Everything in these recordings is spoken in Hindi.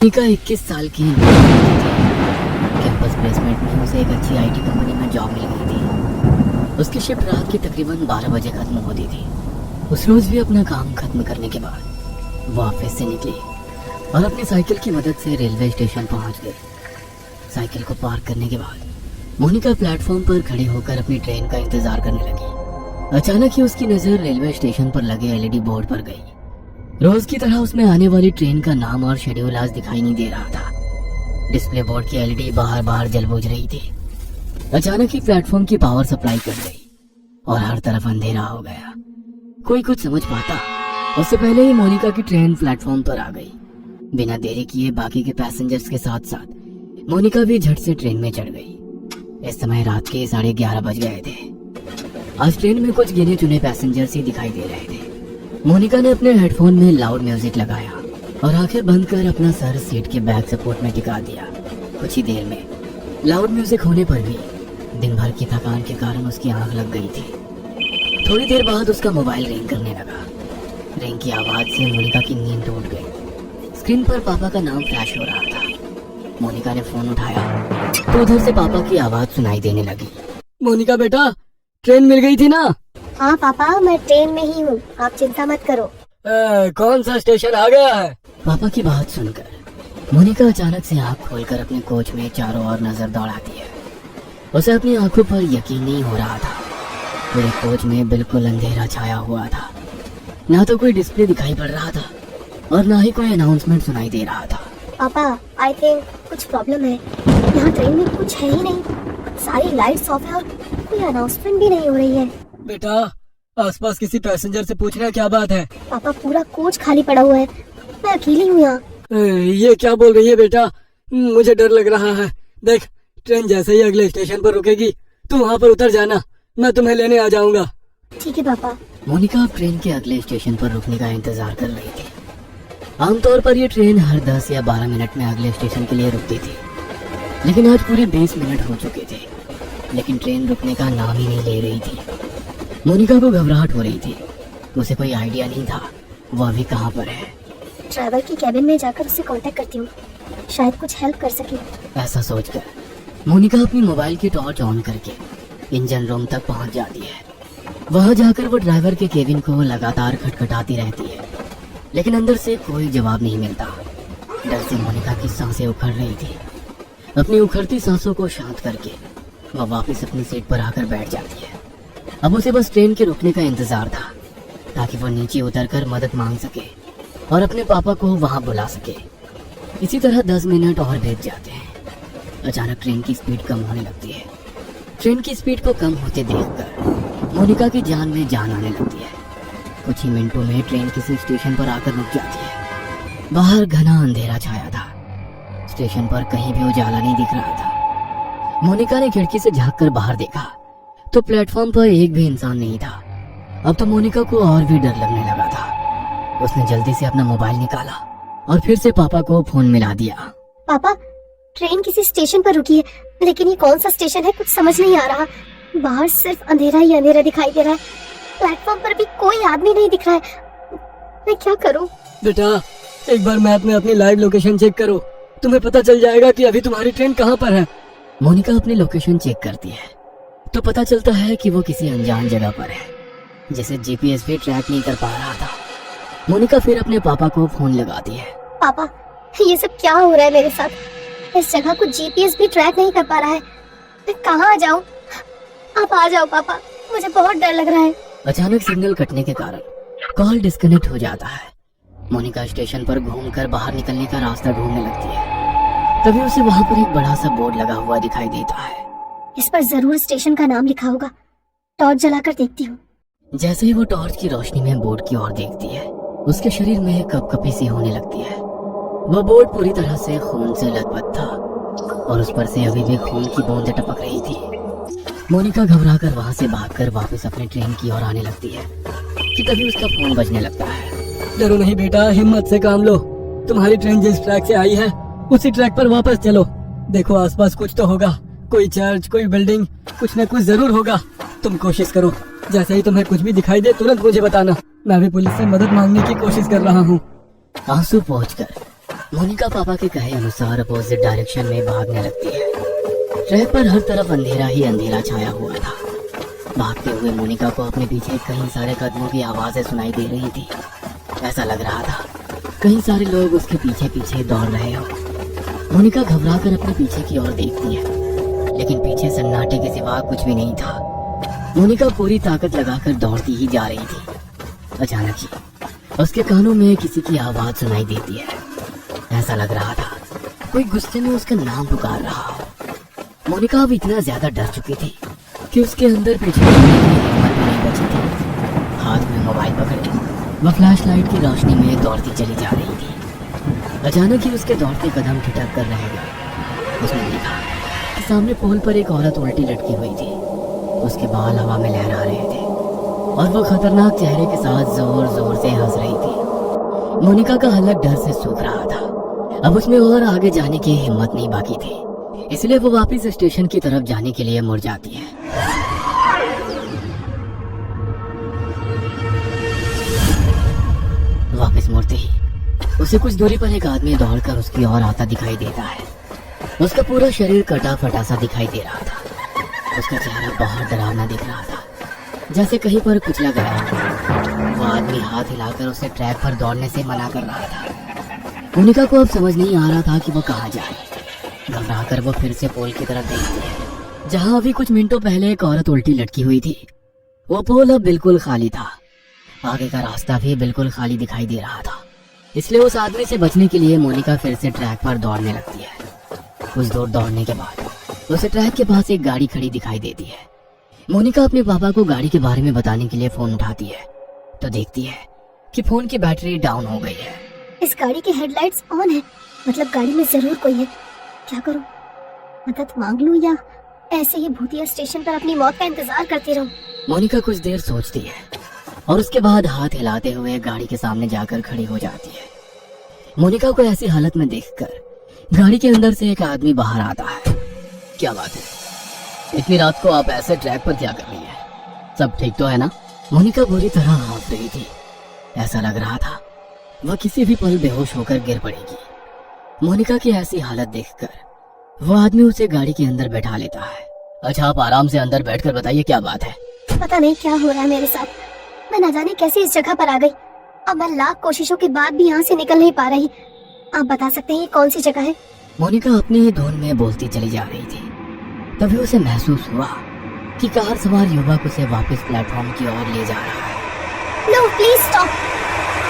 मोनिका 21 साल की कैंपस प्लेसमेंट में उसे एक अच्छी आईटी कंपनी में जॉब मिल गई थी। उसकी शिफ्ट रात की तकरीबन 12 बजे खत्म होती थी। उस रोज भी अपना काम खत्म करने के बाद वो ऑफिस से निकली और अपनी साइकिल की मदद से रेलवे स्टेशन पहुंच गई। साइकिल को पार्क करने के बाद मोनिका प्लेटफॉर्म पर खड़ी होकर अपनी ट्रेन का इंतजार करने लगी। अचानक ही उसकी नजर रेलवे स्टेशन पर लगे एलईडी बोर्ड पर गई। रोज की तरह उसमें आने वाली ट्रेन का नाम और शेड्यूल आज दिखाई नहीं दे रहा था। डिस्प्ले बोर्ड की एलईडी बाहर बाहर जल बुझ रही थी। अचानक ही प्लेटफॉर्म की पावर सप्लाई कट गई और हर तरफ अंधेरा हो गया। कोई कुछ समझ पाता उससे पहले ही मोनिका की ट्रेन प्लेटफॉर्म पर आ गई। बिना देरी किए बाकी के पैसेंजर्स के साथ साथ मोनिका भी झट से ट्रेन में चढ़ गई। इस समय रात के 11:30 बज गए थे। आज ट्रेन में कुछ गिने चुने पैसेंजर्स ही दिखाई दे रहे थे। मोनिका ने अपने हेडफोन में लाउड म्यूजिक लगाया और आंखें बंद कर अपना सर सीट के बैक सपोर्ट में टिका दिया। कुछ ही देर में लाउड म्यूजिक होने पर भी दिन भर की थकान के कारण उसकी आंख लग गई थी। थोड़ी देर बाद उसका मोबाइल रिंग करने लगा। रिंग की आवाज से मोनिका की नींद टूट गई। स्क्रीन पर पापा का नाम फ्लैश हो रहा था। मोनिका ने फोन उठाया तो उधर से पापा की आवाज सुनाई देने लगी। मोनिका बेटा, ट्रेन मिल गई थी ना? हाँ पापा, मैं ट्रेन में ही हूँ, आप चिंता मत करो। कौन सा स्टेशन आ गया है? पापा की बात सुनकर मोनिका अचानक से आंख खोलकर अपने कोच में चारों ओर नजर दौड़ाती है। उसे अपनी आंखों पर यकीन नहीं हो रहा था। पूरे कोच में बिल्कुल अंधेरा छाया हुआ था। ना तो कोई डिस्प्ले दिखाई पड़ रहा था और ना ही कोई अनाउंसमेंट सुनाई दे रहा था। पापा, आई थिंक कुछ प्रॉब्लम है। यहाँ ट्रेन में कुछ है ही नहीं, सारी लाइट्स ऑफ है और कोई अनाउंसमेंट भी नहीं हो रही है। बेटा, आसपास किसी पैसेंजर से पूछना क्या बात है? पापा, पूरा कोच खाली पड़ा हुआ है, मैं अकेली हूँ यहाँ। ये क्या बोल रही है बेटा? मुझे डर लग रहा है। देख, ट्रेन जैसे ही अगले स्टेशन पर रुकेगी तू वहाँ पर उतर जाना, मैं तुम्हें लेने आ जाऊंगा। ठीक है पापा। मोनिका अब ट्रेन के अगले स्टेशन पर रुकने का इंतजार कर रही थी। आमतौर पर ये ट्रेन हर 10 या 12 मिनट में अगले स्टेशन के लिए रुकती थी, लेकिन आज पूरे 20 मिनट हो चुके थे, लेकिन ट्रेन रुकने का नाम ही नहीं ले रही थी। मोनिका को घबराहट हो रही थी। उसे कोई आइडिया नहीं था वो अभी कहाँ पर है। ड्राइवर की कैबिन में जाकर उससे कांटेक्ट करती हूँ, शायद कुछ हेल्प कर सके। ऐसा सोचकर मोनिका अपनी मोबाइल की टॉर्च ऑन करके इंजन रूम तक पहुंच जाती है। वहां जाकर वो ड्राइवर के केबिन को लगातार खटखटाती रहती है, लेकिन अंदर से कोई जवाब नहीं मिलता। डर से मोनिका की सांसें उखड़ रही थी। अपनी उखड़ती सांसों को शांत करके वह वापस अपनी सीट पर आकर बैठ जाती है। अब उसे बस ट्रेन के रुकने का इंतजार था ताकि वो नीचे उतरकर मदद मांग सके और अपने पापा को वहां बुला सके। इसी तरह 10 मिनट और बीत जाते हैं। अचानक ट्रेन की स्पीड कम होने लगती है। ट्रेन की स्पीड को कम होते देखकर मोनिका की जान में जान आने लगती है। कुछ ही मिनटों में ट्रेन किसी स्टेशन पर आकर रुक जाती है। बाहर घना अंधेरा छाया था। स्टेशन पर कहीं भी उजाला नहीं दिख रहा था। मोनिका ने खिड़की से झांककर बाहर देखा तो प्लेटफॉर्म पर एक भी इंसान नहीं था। अब तो मोनिका को और भी डर लगने लगा था। उसने जल्दी से अपना मोबाइल निकाला और फिर से पापा को फोन मिला दिया। पापा, ट्रेन किसी स्टेशन पर रुकी है, लेकिन ये कौन सा स्टेशन है कुछ समझ नहीं आ रहा। बाहर सिर्फ अंधेरा ही अंधेरा दिखाई दे रहा है। प्लेटफॉर्म पर भी कोई आदमी नहीं दिख रहा है। मैं क्या करूं? बेटा, एक बार मैप में अपनी लाइव लोकेशन चेक करो, तुम्हें पता चल जाएगा कि अभी तुम्हारी ट्रेन कहाँ पर है। मोनिका अपनी लोकेशन चेक करती है तो पता चलता है कि वो किसी अनजान जगह पर है जिसे जीपीएस भी ट्रैक नहीं कर पा रहा था। मोनिका फिर अपने पापा को फोन लगाती है। पापा, ये सब क्या हो रहा है मेरे साथ? इस जगह को जीपीएस भी ट्रैक नहीं कर पा रहा है। मैं कहाँ जाऊँ? आप आ जाओ पापा, मुझे बहुत डर लग रहा है। अचानक सिग्नल कटने के कारण कॉल डिस्कनेक्ट हो जाता है। मोनिका स्टेशन पर घूमकर बाहर निकलने का रास्ता ढूंढने लगती है। तभी उसे वहाँ पर एक बड़ा सा बोर्ड लगा हुआ दिखाई देता है। इस पर जरूर स्टेशन का नाम लिखा होगा। टॉर्च जलाकर देखती हूँ। जैसे ही वो टॉर्च की रोशनी में बोर्ड की ओर देखती है उसके शरीर में कपकपी सी होने लगती है। वह बोर्ड पूरी तरह से खून से लथपथ था और उस पर से अभी भी खून की बूंदें टपक रही थी। मोनिका घबराकर वहां से भागकर वापस अपने ट्रेन की ओर आने लगती है कि तभी उसका फोन बजने लगता है। डरो नहीं बेटा, हिम्मत से काम लो। तुम्हारी ट्रेन जिस ट्रैक से आई है उसी ट्रैक पर वापस चलो। देखो आसपास कुछ तो होगा, कोई चर्च, कोई बिल्डिंग, कुछ न कुछ जरूर होगा। तुम कोशिश करो, जैसे ही तुम्हें कुछ भी दिखाई दे तुरंत मुझे बताना। मैं भी पुलिस से मदद मांगने की कोशिश कर रहा हूँ। आंसू पोंछकर मोनिका पापा के कहे अनुसार अपोजिट डायरेक्शन में भागने लगती है। ट्रैक पर हर तरफ अंधेरा ही अंधेरा छाया हुआ था। भागते हुए मोनिका को अपने पीछे कई सारे कदमों की आवाजें सुनाई दे रही थी। ऐसा लग रहा था कई सारे लोग उसके पीछे पीछे दौड़ रहे हो। मोनिका घबरा कर अपने पीछे की ओर देखती है, लेकिन पीछे सन्नाटे के सिवा कुछ भी नहीं था। मोनिका पूरी ताकत लगाकर दौड़ती ही जा रही थी। अचानक ही उसके कानों में किसी की आवाज सुनाई देती है। ऐसा लग रहा था कोई गुस्से में उसका नाम पुकार रहा हो। मोनिका अब इतना ज्यादा डर चुकी थी कि उसके अंदर पीछे देखने की हिम्मत भी नहीं बची थी। हाथ में मोबाइल पकड़े वह फ्लैश लाइट की रोशनी में दौड़ती चली जा रही थी। अचानक ही उसके दौड़ते कदम ठिठक कर रह गए। उसने देखा कि सामने पोल पर एक औरत उल्टी लटकी हुई थी। उसके बाल हवा में लहरा रहे थे और वो खतरनाक चेहरे के साथ जोर जोर से हंस रही थी। मोनिका का हलक डर से सूख रहा था। अब उसमें और आगे जाने की हिम्मत नहीं बाकी थी, इसलिए वो वापस स्टेशन की तरफ जाने के लिए मुड़ जाती है। वापस मुड़ते ही उसे कुछ दूरी पर एक आदमी दौड़कर उसकी ओर आता दिखाई देता है। उसका पूरा शरीर कटा फटा सा दिखाई दे रहा था। उसका चेहरा बहुत डरावना दिख रहा था, जैसे कहीं पर कुचला गया हो। वो आदमी हाथ हिलाकर उसे ट्रैक पर दौड़ने से मना कर रहा था। मोनिका को अब समझ नहीं आ रहा था कि वो कहाँ जाए। घबराकर वो फिर से पोल की तरफ देखती है, जहाँ अभी कुछ मिनटों पहले एक औरत उल्टी लटकी हुई थी। वो पोल अब बिल्कुल खाली था। आगे का रास्ता भी बिल्कुल खाली दिखाई दे रहा था, इसलिए उस आदमी से बचने के लिए मोनिका फिर से ट्रैक पर दौड़ने लगती है। कुछ दूर दौड़ने के बाद उसे ट्रैक के पास एक गाड़ी खड़ी दिखाई देती है। मोनिका अपने पापा को गाड़ी के बारे में बताने के लिए फोन उठाती है, तो देखती है कि फोन की बैटरी डाउन हो गई है। इस गाड़ी की हेडलाइट्स ऑन है, मतलब गाड़ी में जरूर कोई है। क्या करूं? मदद मांग लूं या ऐसे ही भूतिया स्टेशन पर अपनी मौत का इंतजार करती रहूं? मोनिका कुछ देर सोचती है और उसके बाद हाथ हिलाते हुए गाड़ी के सामने जाकर खड़ी हो जाती है। मोनिका को ऐसी हालत में देखकर गाड़ी के अंदर से एक आदमी बाहर आता है। क्या बात है, इतनी रात को आप ऐसे ट्रैक पर क्या कर रही हैं? सब ठीक तो है ना? मोनिका बुरी तरह हाफ रही थी। ऐसा लग रहा था वह किसी भी पल बेहोश होकर गिर पड़ेगी। मोनिका की ऐसी हालत देखकर वो आदमी उसे गाड़ी के अंदर बैठा लेता है। अच्छा, आप आराम से अंदर बैठकर बताइए क्या बात है। पता नहीं क्या हो रहा है मेरे साथ। मैं न जाने कैसे इस जगह पर आ गई। अब मैं लाख कोशिशों के बाद भी यहाँ से निकल नहीं पा रही। आप बता सकते हैं ये कौन सी जगह है? मोनिका अपनी ही धुन में बोलती चली जा रही थी। तभी उसे महसूस हुआ कि कार सवार युवक उसे वापस प्लेटफॉर्म की ओर ले जा रहा है। No please stop.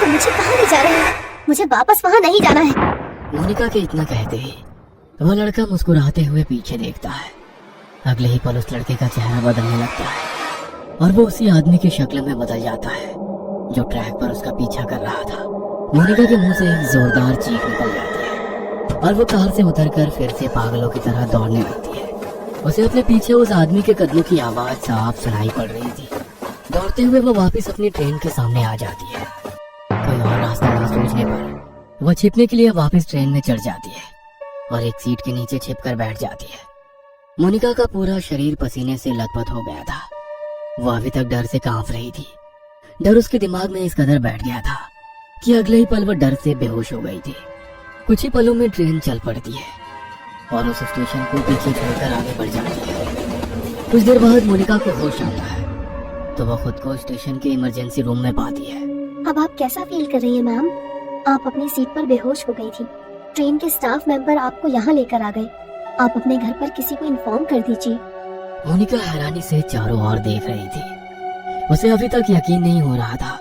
तुम मुझे कहाँ ले जा रहे हैं? मुझे वापस वहाँ नहीं जाना है। मोनिका के इतना कहते ही वह लड़का मुस्कुराते हुए पीछे देखता है। अगले ही पल उस लड़के का चेहरा बदलने लगता है और वो उसी आदमी की शक्ल में बदल जाता है जो ट्रैक पर उसका पीछा कर रहा था। मोनिका के मुंह से एक जोरदार चीख निकल जाती है और वो कार से उतरकर फिर से पागलों की तरह दौड़ने लगती है। उसे अपने पीछे उस आदमी के कदमों की आवाज साफ सुनाई पड़ रही थी। दौड़ते हुए वो वापस अपनी ट्रेन के सामने आ जाती है। कोई और रास्ता ना सोचने पर वह छिपने के लिए वापस ट्रेन में चढ़ जाती है और एक सीट के नीचे छिपकर बैठ जाती है। मोनिका का पूरा शरीर पसीने से लथपथ हो गया था। वह अभी तक डर से कांप रही थी। डर उसके दिमाग में इस कदर बैठ गया था कि अगले ही पल वह डर से बेहोश हो गई थी। कुछ ही पलों में ट्रेन चल पड़ती है और उस स्टेशन को पीछे छोड़कर आगे बढ़ जाती है। कुछ देर बाद मोनिका को होश आता है तो वह खुद को स्टेशन के इमरजेंसी रूम में पाती है। अब आप कैसा फील कर रही हैं मैम? आप अपनी सीट पर बेहोश हो गई थी। ट्रेन के स्टाफ मेंबर आपको यहाँ लेकर आ गए। आप अपने घर पर किसी को इन्फॉर्म कर दीजिए। मोनिका हैरानी से चारों ओर देख रही थी। उसे अभी तक यकीन नहीं हो रहा था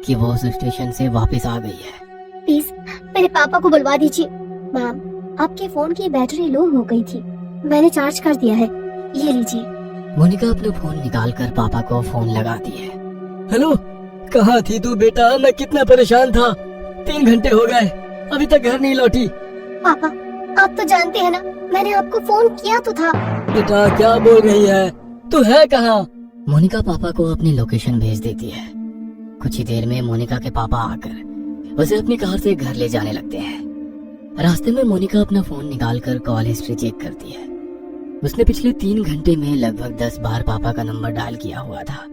कि वो उस स्टेशन से वापस आ गई है। प्लीज मेरे पापा को बुलवा दीजिए। मैम, आपके फोन की बैटरी लो हो गई थी, मैंने चार्ज कर दिया है, ये लीजिए। मोनिका अपना फोन निकालकर पापा को फोन लगाती है। हेलो, कहाँ थी तू बेटा? मैं कितना परेशान था। 3 घंटे हो गए, अभी तक घर नहीं लौटी। पापा, आप तो जानते हैं ना, मैंने आपको फोन किया तो था। बेटा क्या बोल रही है? तू है कहाँ? मोनिका पापा को अपनी लोकेशन भेज देती है। कुछ ही देर में मोनिका के पापा आकर उसे अपनी कार से घर ले जाने लगते हैं। रास्ते में मोनिका अपना फोन निकालकर कॉल हिस्ट्री चेक करती है। उसने पिछले 3 घंटे में लगभग 10 बार पापा का नंबर डायल किया हुआ था,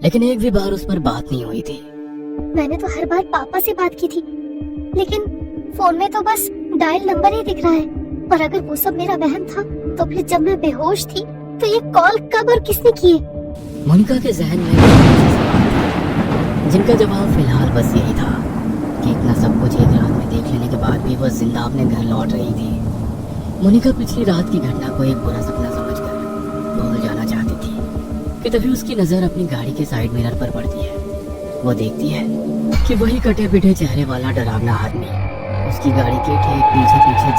लेकिन एक भी बार उस पर बात नहीं हुई थी। मैंने तो हर बार पापा से बात की थी, लेकिन फोन में तो बस डायल नंबर ही दिख रहा है। और अगर वो सब मेरा वहम था तो फिर जब मैं बेहोश थी तो ये कॉल कब और किसने किए? मोनिका के जहन में बहुत से सवाल थे, जिनका जवाब फिलहाल बस यही था कि इतना सब कुछ एक रात में देख लेने के बाद भी वह जिंदा अपने घर लौट रही थी। मोनिका पिछली रात की घटना को एक बुरा सपना समझकर भूल जाना चाहती थी कि तभी उसकी नजर अपनी गाड़ी के साइड मिरर पर पड़ती है। वो देखती है कि वही कटे पिटे चेहरे वाला डरावना आदमी उसकी गाड़ी के ठीक पीछे पीछे